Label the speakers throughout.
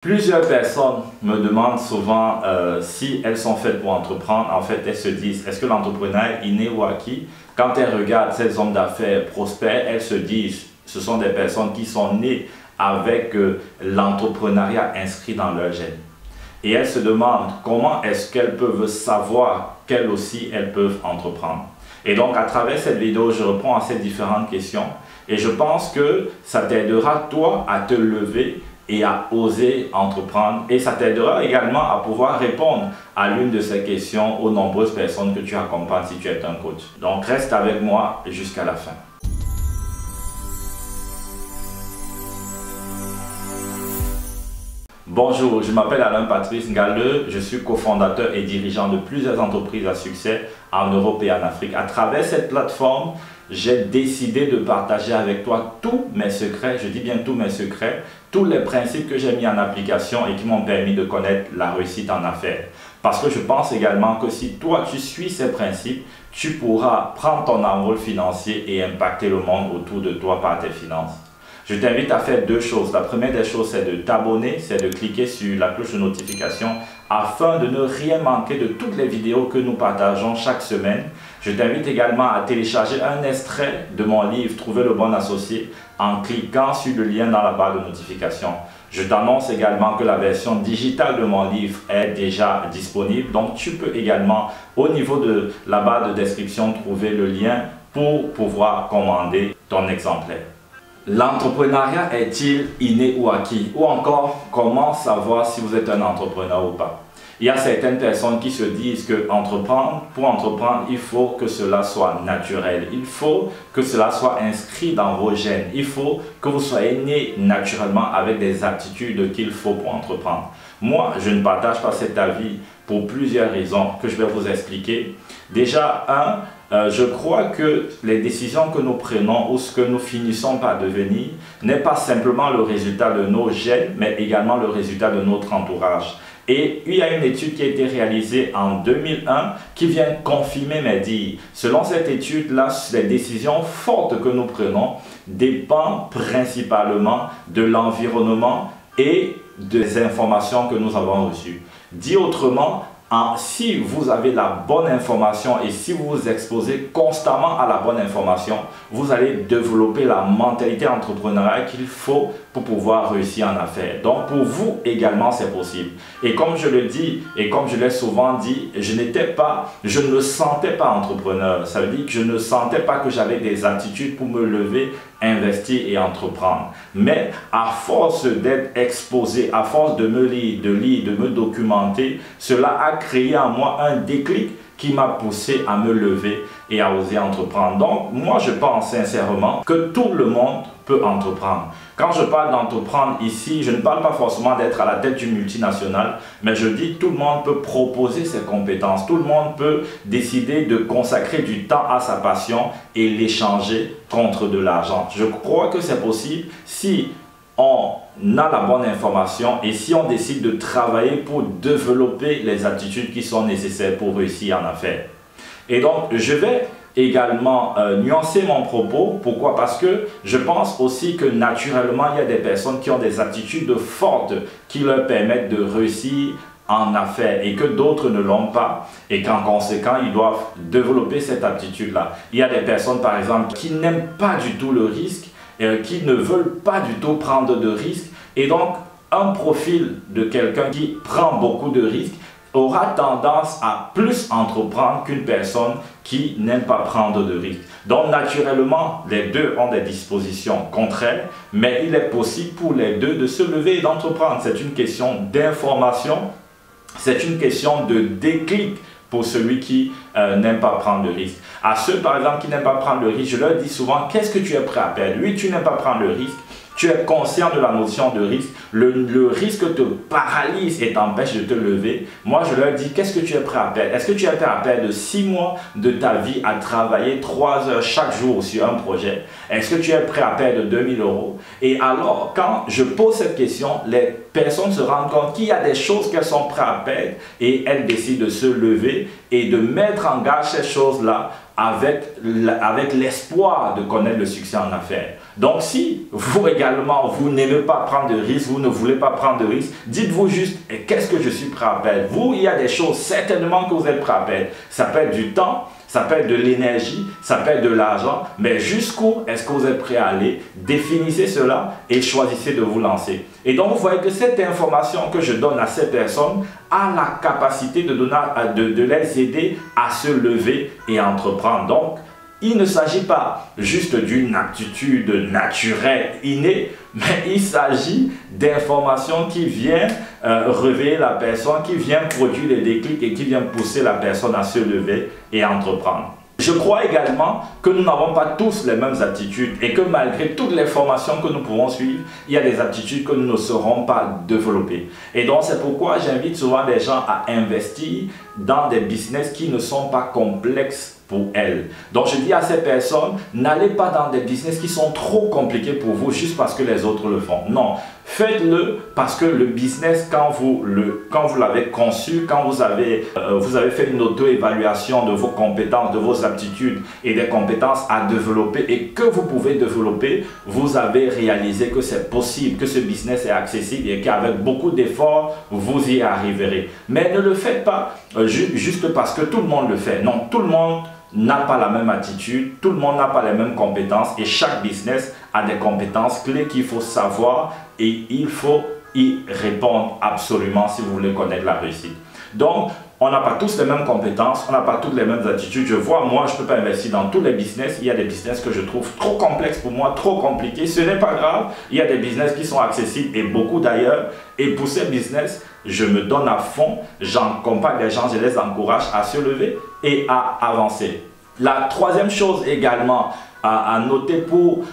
Speaker 1: Plusieurs personnes me demandent souvent si elles sont faites pour entreprendre. En fait, elles se disent, est-ce que l'entrepreneuriat est inné ou acquis? Quand elles regardent ces hommes d'affaires prospères, elles se disent, ce sont des personnes qui sont nées avec l'entrepreneuriat inscrit dans leur gène. Et elles se demandent comment est-ce qu'elles peuvent savoir qu'elles aussi, elles peuvent entreprendre. Et donc, à travers cette vidéo, je réponds à ces différentes questions. Et je pense que ça t'aidera, toi, à te lever et à oser entreprendre. Et ça t'aidera également à pouvoir répondre à l'une de ces questions aux nombreuses personnes que tu accompagnes si tu es un coach. Donc reste avec moi jusqu'à la fin. Bonjour, je m'appelle Alain-Patrice Ngalleux, je suis cofondateur et dirigeant de plusieurs entreprises à succès en Europe et en Afrique. À travers cette plateforme, j'ai décidé de partager avec toi tous mes secrets, je dis bien tous mes secrets, tous les principes que j'ai mis en application et qui m'ont permis de connaître la réussite en affaires. Parce que je pense également que si toi tu suis ces principes, tu pourras prendre ton envol financier et impacter le monde autour de toi par tes finances. Je t'invite à faire deux choses. La première des choses, c'est de t'abonner, c'est de cliquer sur la cloche de notification afin de ne rien manquer de toutes les vidéos que nous partageons chaque semaine. Je t'invite également à télécharger un extrait de mon livre « Trouver le bon associé » en cliquant sur le lien dans la barre de notification. Je t'annonce également que la version digitale de mon livre est déjà disponible. Donc, tu peux également, au niveau de la barre de description, trouver le lien pour pouvoir commander ton exemplaire. L'entrepreneuriat est-il inné ou acquis? Ou encore, comment savoir si vous êtes un entrepreneur ou pas? Il y a certaines personnes qui se disent que pour entreprendre, il faut que cela soit naturel. Il faut que cela soit inscrit dans vos gènes. Il faut que vous soyez né naturellement avec des aptitudes qu'il faut pour entreprendre. Moi, je ne partage pas cet avis pour plusieurs raisons que je vais vous expliquer. Déjà, je crois que les décisions que nous prenons ou ce que nous finissons par devenir n'est pas simplement le résultat de nos gènes, mais également le résultat de notre entourage. Et il y a une étude qui a été réalisée en 2001 qui vient confirmer mes dires. Selon cette étude-là, les décisions fortes que nous prenons dépendent principalement de l'environnement et des informations que nous avons reçues. Dit autrement, si vous avez la bonne information et si vous vous exposez constamment à la bonne information, vous allez développer la mentalité entrepreneuriale qu'il faut pour pouvoir réussir en affaires. Donc pour vous également c'est possible. Et comme je le dis et comme je l'ai souvent dit, je ne me sentais pas entrepreneur. Ça veut dire que je ne sentais pas que j'avais des aptitudes pour me lever, investir et entreprendre. Mais à force d'être exposé, à force de me lire, de me documenter, cela a créé en moi un déclic qui m'a poussé à me lever et à oser entreprendre. Donc, moi, je pense sincèrement que tout le monde peut entreprendre. Quand je parle d'entreprendre ici, je ne parle pas forcément d'être à la tête d'une multinationale, mais je dis tout le monde peut proposer ses compétences. Tout le monde peut décider de consacrer du temps à sa passion et l'échanger contre de l'argent. Je crois que c'est possible si on a la bonne information et si on décide de travailler pour développer les aptitudes qui sont nécessaires pour réussir en affaires. Et donc, je vais également nuancer mon propos. Pourquoi? Parce que je pense aussi que naturellement, il y a des personnes qui ont des aptitudes fortes qui leur permettent de réussir en affaires et que d'autres ne l'ont pas et qu'en conséquent, ils doivent développer cette aptitude-là. Il y a des personnes, par exemple, qui n'aiment pas du tout le risque, qui ne veulent pas du tout prendre de risques. Et donc, un profil de quelqu'un qui prend beaucoup de risques aura tendance à plus entreprendre qu'une personne qui n'aime pas prendre de risques. Donc, naturellement, les deux ont des dispositions contraires, mais il est possible pour les deux de se lever et d'entreprendre. C'est une question d'information, c'est une question de déclic pour celui qui n'aime pas prendre de risques. À ceux, par exemple, qui n'aiment pas prendre le risque, je leur dis souvent, qu'est-ce que tu es prêt à perdre? Oui, tu n'aimes pas prendre le risque. Tu es conscient de la notion de risque. Le risque te paralyse et t'empêche de te lever. Moi, je leur dis, qu'est-ce que tu es prêt à perdre? Est-ce que tu es prêt à perdre 6 mois de ta vie à travailler 3 heures chaque jour sur un projet? Est-ce que tu es prêt à perdre 2000 €? Et alors, quand je pose cette question, les personnes se rendent compte qu'il y a des choses qu'elles sont prêtes à perdre et elles décident de se lever et de mettre en gage ces choses-là avec l'espoir de connaître le succès en affaires. Donc si vous également, vous n'aimez pas prendre de risques, vous ne voulez pas prendre de risques, dites-vous juste, qu'est-ce que je suis prêt à perdre? Vous, il y a des choses certainement que vous êtes prêt à perdre. Ça peut être du temps, ça peut être de l'énergie, ça peut être de l'argent, mais jusqu'où est-ce que vous êtes prêt à aller? Définissez cela et choisissez de vous lancer. Et donc, vous voyez que cette information que je donne à ces personnes a la capacité de les aider à se lever et à entreprendre. Donc, il ne s'agit pas juste d'une aptitude naturelle, innée, mais il s'agit d'informations qui viennent réveiller la personne, qui viennent produire les déclics et qui viennent pousser la personne à se lever et à entreprendre. Je crois également que nous n'avons pas tous les mêmes aptitudes et que malgré toutes les formations que nous pouvons suivre, il y a des aptitudes que nous ne saurons pas développer. Et donc c'est pourquoi j'invite souvent les gens à investir dans des business qui ne sont pas complexes pour elles. Donc je dis à ces personnes, n'allez pas dans des business qui sont trop compliqués pour vous juste parce que les autres le font. Non, faites-le parce que le business, quand vous l'avez conçu, quand vous avez fait une auto-évaluation de vos compétences, de vos aptitudes et des compétences à développer et que vous pouvez développer, vous avez réalisé que c'est possible, que ce business est accessible et qu'avec beaucoup d'efforts, vous y arriverez. Mais ne le faites pas juste parce que tout le monde le fait. Non, tout le monde n'a pas la même attitude, tout le monde n'a pas les mêmes compétences et chaque business a des compétences clés qu'il faut savoir et il faut y répondre absolument si vous voulez connaître la réussite. Donc, on n'a pas tous les mêmes compétences, on n'a pas toutes les mêmes attitudes. Je vois, moi, je ne peux pas investir dans tous les business. Il y a des business que je trouve trop complexes pour moi, trop compliqués. Ce n'est pas grave. Il y a des business qui sont accessibles et beaucoup d'ailleurs. Et pour ces business, je me donne à fond. J'accompagne les gens, je les encourage à se lever et à avancer. La troisième chose également à noter pour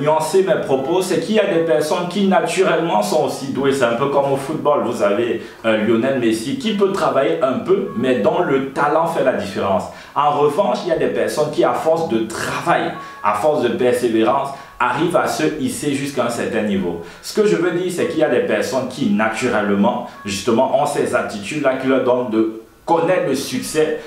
Speaker 1: nuancer mes propos, c'est qu'il y a des personnes qui naturellement sont aussi douées. C'est un peu comme au football, vous avez Lionel Messi qui peut travailler un peu, mais dont le talent fait la différence. En revanche, il y a des personnes qui, à force de travail, à force de persévérance, arrivent à se hisser jusqu'à un certain niveau. Ce que je veux dire, c'est qu'il y a des personnes qui naturellement, justement, ont ces attitudes-là qui leur donnent de connaître le succès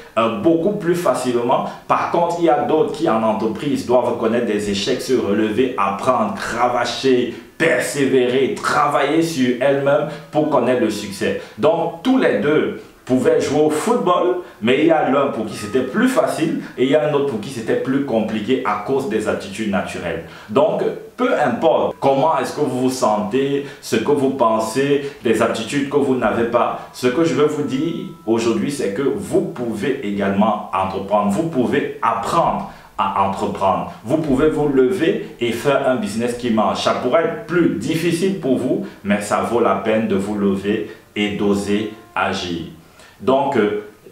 Speaker 1: beaucoup plus facilement. Par contre, il y a d'autres qui en entreprise doivent connaître des échecs, se relever, apprendre, cravacher, persévérer, travailler sur elles-mêmes pour connaître le succès. Donc, tous les deux pouvaient jouer au football, mais il y a l'un pour qui c'était plus facile et il y a un autre pour qui c'était plus compliqué à cause des attitudes naturelles. Donc, peu importe comment est-ce que vous vous sentez, ce que vous pensez, des aptitudes que vous n'avez pas, ce que je veux vous dire aujourd'hui, c'est que vous pouvez également entreprendre, vous pouvez apprendre à entreprendre. Vous pouvez vous lever et faire un business qui marche. Ça pourrait être plus difficile pour vous, mais ça vaut la peine de vous lever et d'oser agir. Donc,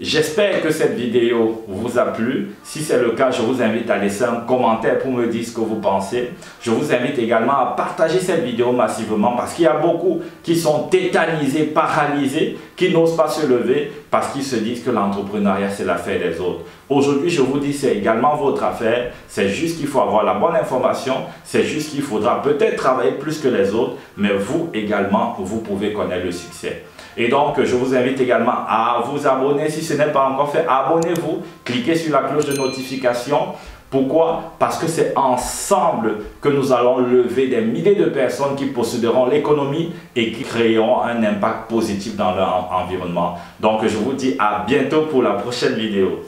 Speaker 1: j'espère que cette vidéo vous a plu. Si c'est le cas, je vous invite à laisser un commentaire pour me dire ce que vous pensez. Je vous invite également à partager cette vidéo massivement parce qu'il y a beaucoup qui sont tétanisés, paralysés, qui n'osent pas se lever parce qu'ils se disent que l'entrepreneuriat, c'est l'affaire des autres. Aujourd'hui, je vous dis, c'est également votre affaire. C'est juste qu'il faut avoir la bonne information. C'est juste qu'il faudra peut-être travailler plus que les autres. Mais vous également, vous pouvez connaître le succès. Et donc, je vous invite également à vous abonner. Si ce n'est pas encore fait, abonnez-vous. Cliquez sur la cloche de notification. Pourquoi? Parce que c'est ensemble que nous allons lever des milliers de personnes qui posséderont l'économie et qui créeront un impact positif dans leur environnement. Donc, je vous dis à bientôt pour la prochaine vidéo.